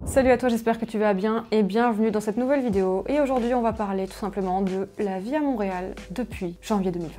Salut à toi, j'espère que tu vas bien et bienvenue dans cette nouvelle vidéo. Et aujourd'hui, on va parler tout simplement de la vie à Montréal depuis janvier 2020.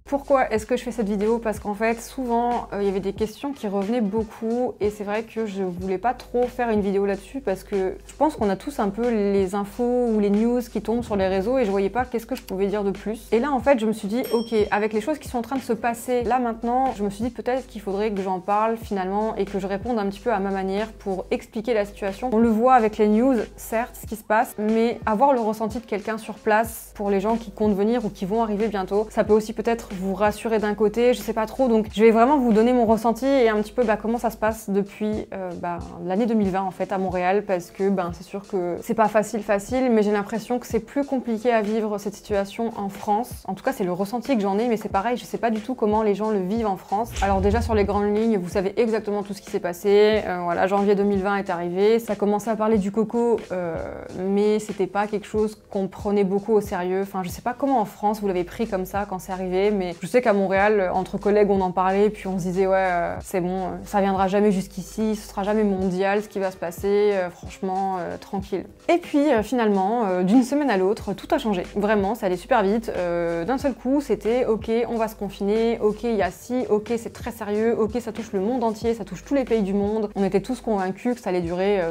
Pourquoi est-ce que je fais cette vidéo? Parce qu'en fait, souvent, il y avait des questions qui revenaient beaucoup et c'est vrai que je voulais pas trop faire une vidéo là-dessus parce que je pense qu'on a tous un peu les infos ou les news qui tombent sur les réseaux et je voyais pas qu'est-ce que je pouvais dire de plus. Et là, en fait, je me suis dit, ok, avec les choses qui sont en train de se passer là maintenant, je me suis dit peut-être qu'il faudrait que j'en parle finalement et que je réponde un petit peu à ma manière pour expliquer la situation. On le voit avec les news, certes, ce qui se passe, mais avoir le ressenti de quelqu'un sur place pour les gens qui comptent venir ou qui vont arriver bientôt, ça peut aussi peut-être vous rassurer d'un côté, je sais pas trop, donc je vais vraiment vous donner mon ressenti et un petit peu comment ça se passe depuis l'année 2020 en fait à Montréal, parce que c'est sûr que c'est pas facile, mais j'ai l'impression que c'est plus compliqué à vivre cette situation en France. En tout cas c'est le ressenti que j'en ai, mais c'est pareil, je sais pas du tout comment les gens le vivent en France. Alors déjà sur les grandes lignes, vous savez exactement tout ce qui s'est passé, voilà, janvier 2020 est arrivé, ça commençait à parler du coco, mais c'était pas quelque chose qu'on prenait beaucoup au sérieux. Enfin je sais pas comment en France vous l'avez pris comme ça quand c'est arrivé, mais je sais qu'à Montréal, entre collègues, on en parlait, puis on se disait ouais, c'est bon, ça viendra jamais jusqu'ici, ce sera jamais mondial ce qui va se passer, franchement, tranquille. Et puis finalement, d'une semaine à l'autre, tout a changé. Vraiment, ça allait super vite. D'un seul coup, c'était ok, on va se confiner, ok, il y a ci, ok, c'est très sérieux, ok, ça touche le monde entier, ça touche tous les pays du monde. On était tous convaincus que ça allait durer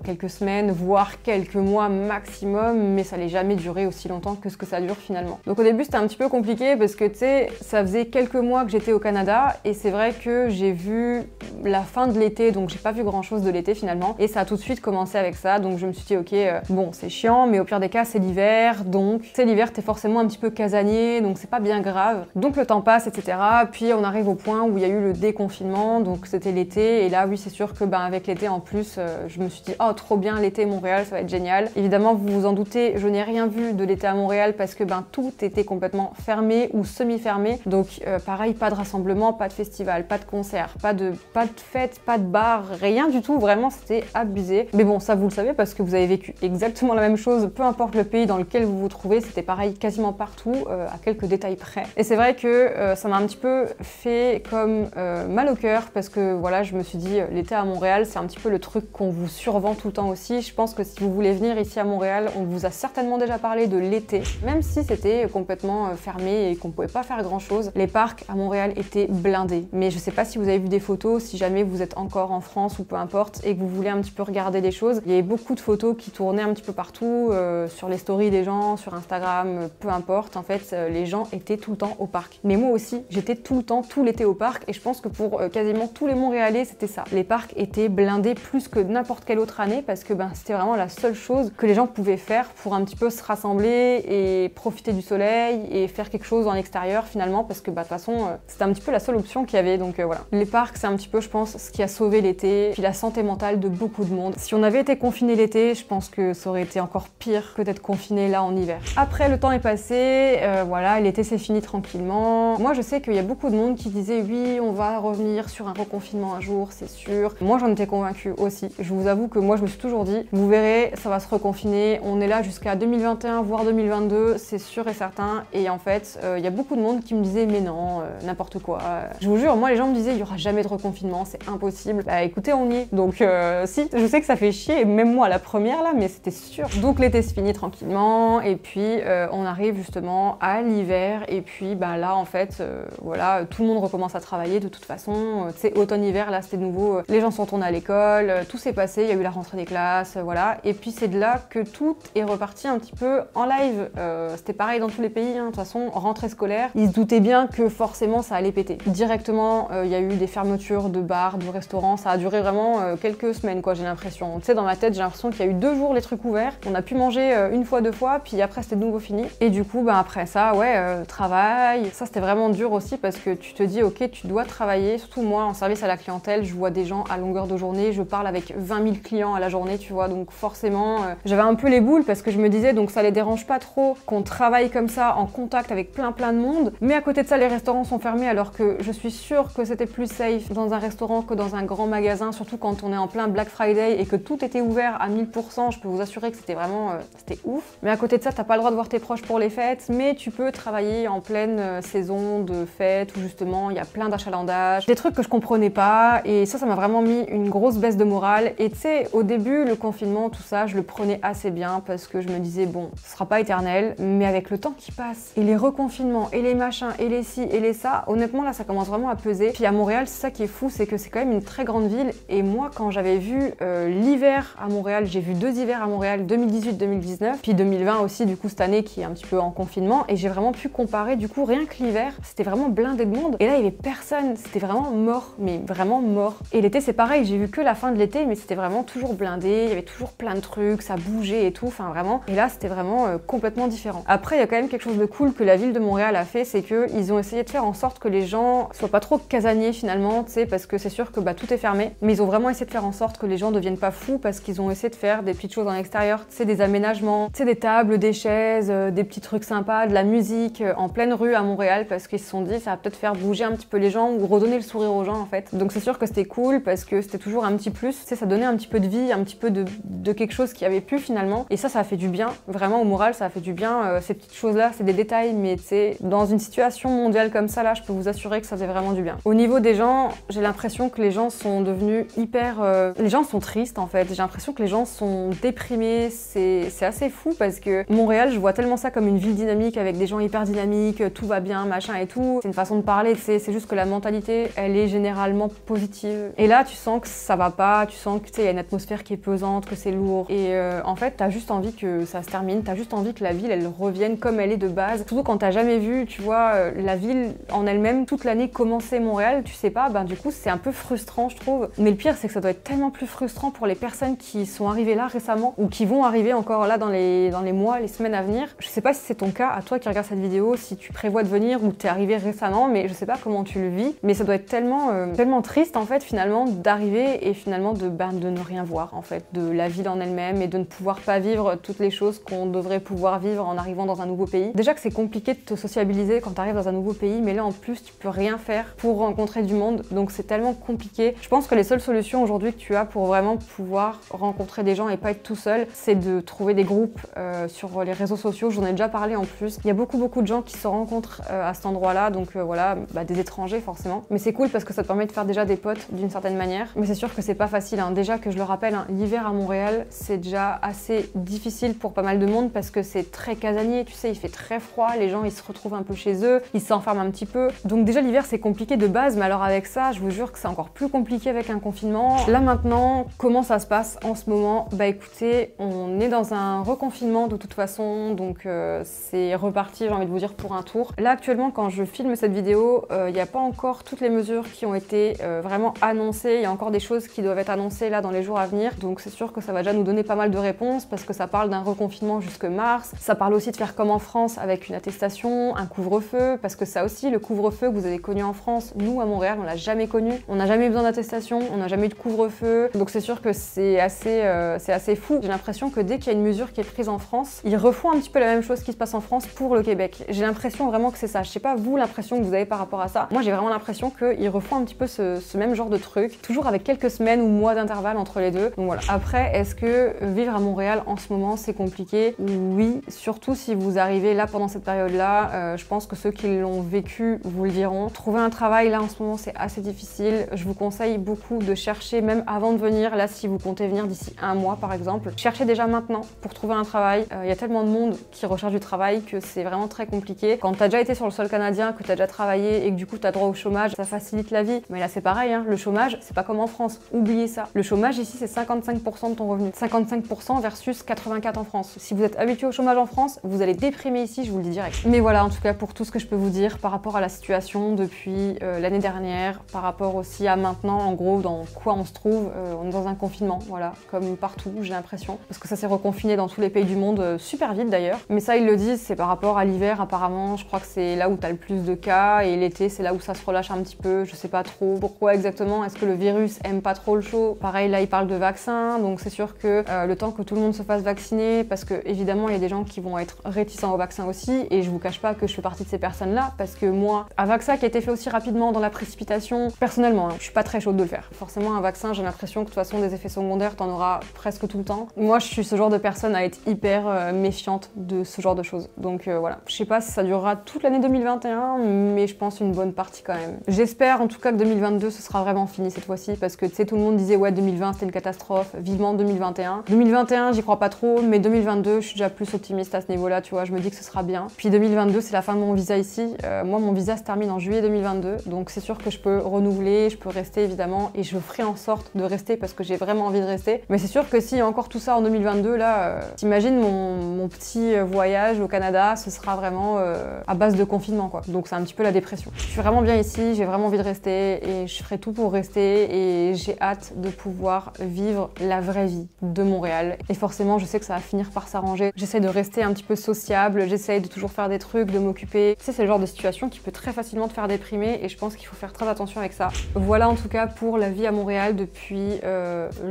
quelques semaines, voire quelques mois maximum, mais ça allait jamais durer aussi longtemps que ce que ça dure finalement. Donc au début, c'était un petit peu compliqué parce que tu sais, ça faisait quelques mois que j'étais au Canada et c'est vrai que j'ai vu la fin de l'été, donc j'ai pas vu grand chose de l'été finalement, et ça a tout de suite commencé avec ça, donc je me suis dit ok, bon c'est chiant, mais au pire des cas c'est l'hiver, donc c'est l'hiver, t'es forcément un petit peu casanier, donc c'est pas bien grave. Donc le temps passe, etc. Puis on arrive au point où il y a eu le déconfinement, donc c'était l'été, et là oui c'est sûr que avec l'été en plus, je me suis dit oh trop bien l'été Montréal, ça va être génial. Évidemment vous vous en doutez, je n'ai rien vu de l'été à Montréal parce que tout était complètement fermé ou semi-fermé. Donc pareil, pas de rassemblement, pas de festival, pas de concert, pas de fête, pas de bar, rien du tout, vraiment c'était abusé. Mais bon, ça vous le savez parce que vous avez vécu exactement la même chose, peu importe le pays dans lequel vous vous trouvez, c'était pareil quasiment partout, à quelques détails près. Et c'est vrai que ça m'a un petit peu fait comme mal au cœur parce que voilà, je me suis dit l'été à Montréal, c'est un petit peu le truc qu'on vous survend tout le temps aussi. Je pense que si vous voulez venir ici à Montréal, on vous a certainement déjà parlé de l'été, même si c'était complètement fermé et qu'on pouvait pas faire grand chose. Les parcs à Montréal étaient blindés, mais je sais pas si vous avez vu des photos, si jamais vous êtes encore en France ou peu importe et que vous voulez un petit peu regarder des choses, il y avait beaucoup de photos qui tournaient un petit peu partout, sur les stories des gens, sur Instagram, peu importe, en fait les gens étaient tout le temps au parc. Mais moi aussi, j'étais tout le temps, tout l'été au parc, et je pense que pour quasiment tous les Montréalais c'était ça. Les parcs étaient blindés plus que n'importe quelle autre année parce que c'était vraiment la seule chose que les gens pouvaient faire pour un petit peu se rassembler et profiter du soleil et faire quelque chose en extérieur finalement, parce que de toute façon c'était un petit peu la seule option qu'il y avait, donc voilà. Les parcs c'est un petit peu je pense ce qui a sauvé l'été, puis la santé mentale de beaucoup de monde. Si on avait été confiné l'été, je pense que ça aurait été encore pire que d'être confiné là en hiver. Après le temps est passé, voilà, l'été c'est fini tranquillement. Moi je sais qu'il y a beaucoup de monde qui disait oui on va revenir sur un reconfinement un jour, c'est sûr. Moi j'en étais convaincue aussi. Je vous avoue que moi je me suis toujours dit vous verrez ça va se reconfiner, on est là jusqu'à 2021 voire 2022, c'est sûr et certain. Et en fait il y a beaucoup de monde qui me disait mais non, n'importe quoi. Je vous jure, moi les gens me disaient il y aura jamais de reconfinement, c'est impossible. Bah écoutez, on y est. Donc si, je sais que ça fait chier, même moi la première là, mais c'était sûr. Donc l'été se finit tranquillement et puis on arrive justement à l'hiver et puis là en fait voilà, tout le monde recommence à travailler de toute façon. Tu sais, automne-hiver là c'était de nouveau, les gens sont tournés à l'école, tout s'est passé, il y a eu la rentrée des classes, voilà. Et puis c'est de là que tout est reparti un petit peu en live. C'était pareil dans tous les pays, hein. De toute façon, rentrée scolaire, ils se doutaient bien que forcément ça allait péter. Directement, il y a eu des fermetures de bars, de restaurants, ça a duré vraiment quelques semaines quoi, j'ai l'impression. Tu sais, dans ma tête, j'ai l'impression qu'il y a eu 2 jours les trucs ouverts, on a pu manger une fois, 2 fois, puis après c'était de nouveau fini. Et du coup, après ça, ouais, travail, ça c'était vraiment dur aussi parce que tu te dis ok, tu dois travailler, surtout moi en service à la clientèle, je vois des gens à longueur de journée, je parle avec 20 000 clients à la journée, tu vois, donc forcément, j'avais un peu les boules parce que je me disais donc ça les dérange pas trop qu'on travaille comme ça en contact avec plein de monde, monde. Mais à côté de ça, les restaurants sont fermés alors que je suis sûre que c'était plus safe dans un restaurant que dans un grand magasin, surtout quand on est en plein Black Friday et que tout était ouvert à 1000%. Je peux vous assurer que c'était vraiment c'était ouf. Mais à côté de ça, t'as pas le droit de voir tes proches pour les fêtes, mais tu peux travailler en pleine saison de fêtes où justement il y a plein d'achalandage, des trucs que je comprenais pas, et ça m'a vraiment mis une grosse baisse de morale. Et tu sais, au début, le confinement, tout ça, je le prenais assez bien parce que je me disais bon, ce sera pas éternel, mais avec le temps qui passe et les reconfinements et les machins et les ci et les ça, honnêtement là ça commence vraiment à peser. Puis à Montréal, c'est ça qui est fou, c'est que c'est quand même une très grande ville, et moi quand j'avais vu l'hiver à Montréal, j'ai vu 2 hivers à Montréal, 2018-2019, puis 2020 aussi du coup cette année qui est un petit peu en confinement, et j'ai vraiment pu comparer du coup rien que l'hiver, c'était vraiment blindé de monde, et là il y avait personne, c'était vraiment mort, mais vraiment mort. Et l'été c'est pareil, j'ai vu que la fin de l'été, mais c'était vraiment toujours blindé, il y avait toujours plein de trucs, ça bougeait et tout, enfin vraiment, et là c'était vraiment complètement différent. Après il y a quand même quelque chose de cool que la ville de Montréal a fait, c'est qu'ils ont essayé de faire en sorte que les gens soient pas trop casaniers finalement, tu sais, parce que c'est sûr que bah, tout est fermé, mais ils ont vraiment essayé de faire en sorte que les gens deviennent pas fous, parce qu'ils ont essayé de faire des petites choses en extérieur, tu sais, des aménagements, tu sais, des tables, des chaises, des petits trucs sympas, de la musique en pleine rue à Montréal, parce qu'ils se sont dit ça va peut-être faire bouger un petit peu les gens ou redonner le sourire aux gens en fait. Donc c'est sûr que c'était cool parce que c'était toujours un petit plus, tu sais, ça donnait un petit peu de vie, un petit peu de quelque chose qui avait pu finalement, et ça a fait du bien, vraiment au moral ça a fait du bien, ces petites choses là, c'est des détails, mais tu sais, dans une situation mondiale comme ça là, je peux vous assurer que ça faisait vraiment du bien. Au niveau des gens, j'ai l'impression que les gens sont devenus hyper... Les gens sont tristes en fait, j'ai l'impression que les gens sont déprimés, c'est assez fou parce que Montréal, je vois tellement ça comme une ville dynamique avec des gens hyper dynamiques, tout va bien, machin et tout. C'est une façon de parler, c'est juste que la mentalité, elle est généralement positive. Et là, tu sens que ça va pas, tu sens que tu sais, il y a une atmosphère qui est pesante, que c'est lourd. Et en fait, t'as juste envie que ça se termine, t'as juste envie que la ville, elle revienne comme elle est de base. Surtout quand t'as jamais vu, tu vois, la ville en elle-même toute l'année commencer Montréal, tu sais pas, ben du coup, c'est un peu frustrant, je trouve. Mais le pire, c'est que ça doit être tellement plus frustrant pour les personnes qui sont arrivées là récemment ou qui vont arriver encore là dans les mois, les semaines à venir. Je sais pas si c'est ton cas, à toi qui regardes cette vidéo, si tu prévois de venir ou t'es arrivé récemment, mais je sais pas comment tu le vis, mais ça doit être tellement triste en fait finalement d'arriver et finalement de ne rien voir en fait de la ville en elle-même et de ne pouvoir pas vivre toutes les choses qu'on devrait pouvoir vivre en arrivant dans un nouveau pays. Déjà que c'est compliqué de te sociabiliser quand tu arrives dans un nouveau pays, mais là en plus tu peux rien faire pour rencontrer du monde, donc c'est tellement compliqué. Je pense que les seules solutions aujourd'hui que tu as pour vraiment pouvoir rencontrer des gens et pas être tout seul, c'est de trouver des groupes sur les réseaux sociaux. J'en ai déjà parlé en plus. Il y a beaucoup de gens qui se rencontrent à cet endroit-là, donc voilà, bah, des étrangers forcément. Mais c'est cool parce que ça te permet de faire déjà des potes d'une certaine manière. Mais c'est sûr que c'est pas facile, hein. Déjà que je le rappelle, hein, l'hiver à Montréal, c'est déjà assez difficile pour pas mal de monde parce que c'est très casanier, tu sais, il fait très froid, les gens ils se retrouvent un peu chez eux, ils s'enferment un petit peu. Donc déjà l'hiver c'est compliqué de base, mais alors avec ça, je vous jure que c'est encore plus compliqué avec un confinement. Là maintenant, comment ça se passe en ce moment? Bah écoutez, on est dans un reconfinement de toute façon, donc c'est reparti, j'ai envie de vous dire, pour un tour. Là actuellement, quand je filme cette vidéo, il n'y a pas encore toutes les mesures qui ont été vraiment annoncées. Il y a encore des choses qui doivent être annoncées là dans les jours à venir. Donc c'est sûr que ça va déjà nous donner pas mal de réponses parce que ça parle d'un reconfinement jusque mars. Ça parle aussi de faire comme en France avec une attestation, un couvre-feu, parce que ça aussi, le couvre-feu que vous avez connu en France, nous à Montréal, on l'a jamais connu. On n'a jamais eu besoin d'attestation, on n'a jamais eu de couvre-feu. Donc c'est sûr que c'est assez fou. J'ai l'impression que dès qu'il y a une mesure qui est prise en France, ils refont un petit peu la même chose qui se passe en France pour le Québec. J'ai l'impression vraiment que c'est ça. Je sais pas vous l'impression que vous avez par rapport à ça. Moi j'ai vraiment l'impression qu'ils refont un petit peu ce même genre de truc, toujours avec quelques semaines ou mois d'intervalle entre les deux. Donc voilà. Après, est-ce que vivre à Montréal en ce moment c'est compliqué? Oui, surtout si vous arrivez là pendant cette période-là. Je pense que ceux qui l'ont vécu vous le diront. Trouver un travail là en ce moment c'est assez difficile. Je vous conseille beaucoup de chercher même avant de venir. Là, si vous comptez venir d'ici un mois par exemple, cherchez déjà maintenant pour trouver un travail. Il y a tellement de monde qui recherche du travail que c'est vraiment très compliqué. Quand tu as déjà été sur le sol canadien, que tu as déjà travaillé et que du coup tu as droit au chômage, ça facilite la vie. Mais là c'est pareil, hein, le chômage c'est pas comme en France. Oubliez ça. Le chômage ici c'est 55% de ton revenu. 55% versus 84% en France. Si vous êtes habitué au chômage en France, vous allez déprimer ici, je vous le dis direct. Mais voilà en tout cas pour tout ce que je peux vous dire par rapport à la situation depuis l'année dernière, par rapport aussi à maintenant, en gros dans quoi on se trouve. On est dans un confinement, voilà, comme partout j'ai l'impression. Parce que ça s'est reconfiné dans tous les pays du monde super vite d'ailleurs. Mais ça ils le disent, c'est par rapport à l'hiver apparemment. Je crois que c'est là où t'as le plus de cas et l'été c'est là où ça se relâche un petit peu. Je sais pas trop pourquoi exactement. Est-ce que le virus aime pas trop le chaud? Pareil là ils parlent de vaccins, donc c'est sûr que le temps que tout le monde se fasse vacciner, parce que évidemment il y a des gens qui vont être réticents au vaccin aussi, et je vous cache pas que je fais partie partie de ces personnes-là, parce que moi, un vaccin qui a été fait aussi rapidement dans la précipitation, personnellement, je suis pas très chaude de le faire. Forcément, un vaccin, j'ai l'impression que de toute façon, des effets secondaires, t'en auras presque tout le temps. Moi, je suis ce genre de personne à être hyper méfiante de ce genre de choses. Donc voilà, je sais pas si ça durera toute l'année 2021, mais je pense une bonne partie quand même. J'espère en tout cas que 2022, ce sera vraiment fini cette fois-ci, parce que tu sais, tout le monde disait ouais, 2020 c'était une catastrophe, vivement 2021. 2021, j'y crois pas trop, mais 2022, je suis déjà plus optimiste à ce niveau-là, tu vois, je me dis que ce sera bien. Puis 2022, c'est la fin de mon visa ici. Moi, mon visa se termine en juillet 2022, donc c'est sûr que je peux renouveler, je peux rester évidemment, et je ferai en sorte de rester parce que j'ai vraiment envie de rester. Mais c'est sûr que s'il y a encore tout ça en 2022, là, t'imagines mon petit voyage au Canada, ce sera vraiment à base de confinement, quoi. Donc c'est un petit peu la dépression. Je suis vraiment bien ici, j'ai vraiment envie de rester, et je ferai tout pour rester, et j'ai hâte de pouvoir vivre la vraie vie de Montréal. Et forcément, je sais que ça va finir par s'arranger. J'essaie de rester un petit peu sociable, j'essaie de toujours faire des trucs, de m'occuper. Tu sais, c'est le genre de situation qui peut très facilement te faire déprimer, et je pense qu'il faut faire très attention avec ça. Voilà en tout cas pour la vie à Montréal depuis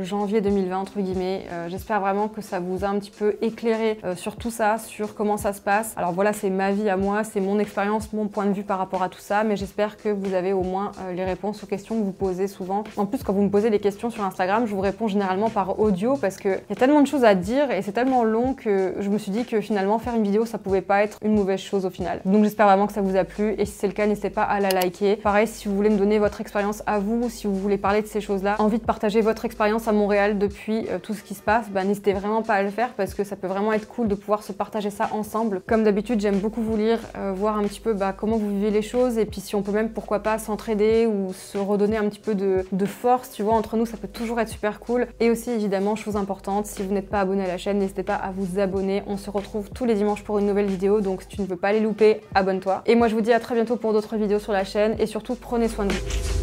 janvier 2020, entre guillemets. J'espère vraiment que ça vous a un petit peu éclairé sur tout ça, sur comment ça se passe. Alors voilà, c'est ma vie à moi, c'est mon expérience, mon point de vue par rapport à tout ça, mais j'espère que vous avez au moins les réponses aux questions que vous posez souvent. En plus, quand vous me posez des questions sur Instagram, je vous réponds généralement par audio parce qu'il y a tellement de choses à dire et c'est tellement long que je me suis dit que finalement faire une vidéo, ça pouvait pas être une mauvaise chose au final. Donc j'espère vraiment que ça vous a plu, et si c'est le cas, n'hésitez pas à la liker. Pareil, si vous voulez me donner votre expérience à vous, si vous voulez parler de ces choses-là, envie de partager votre expérience à Montréal depuis tout ce qui se passe, bah, n'hésitez vraiment pas à le faire parce que ça peut vraiment être cool de pouvoir se partager ça ensemble. Comme d'habitude, j'aime beaucoup vous lire, voir un petit peu comment vous vivez les choses, et puis si on peut même, pourquoi pas, s'entraider ou se redonner un petit peu de force, tu vois, entre nous, ça peut toujours être super cool. Et aussi, évidemment, chose importante, si vous n'êtes pas abonné à la chaîne, n'hésitez pas à vous abonner. On se retrouve tous les dimanches pour une nouvelle vidéo, donc si tu ne veux pas les louper, abonne-toi. Et moi, je vous dis à très bientôt pour d'autres vidéos sur la chaîne, et surtout, prenez soin de vous.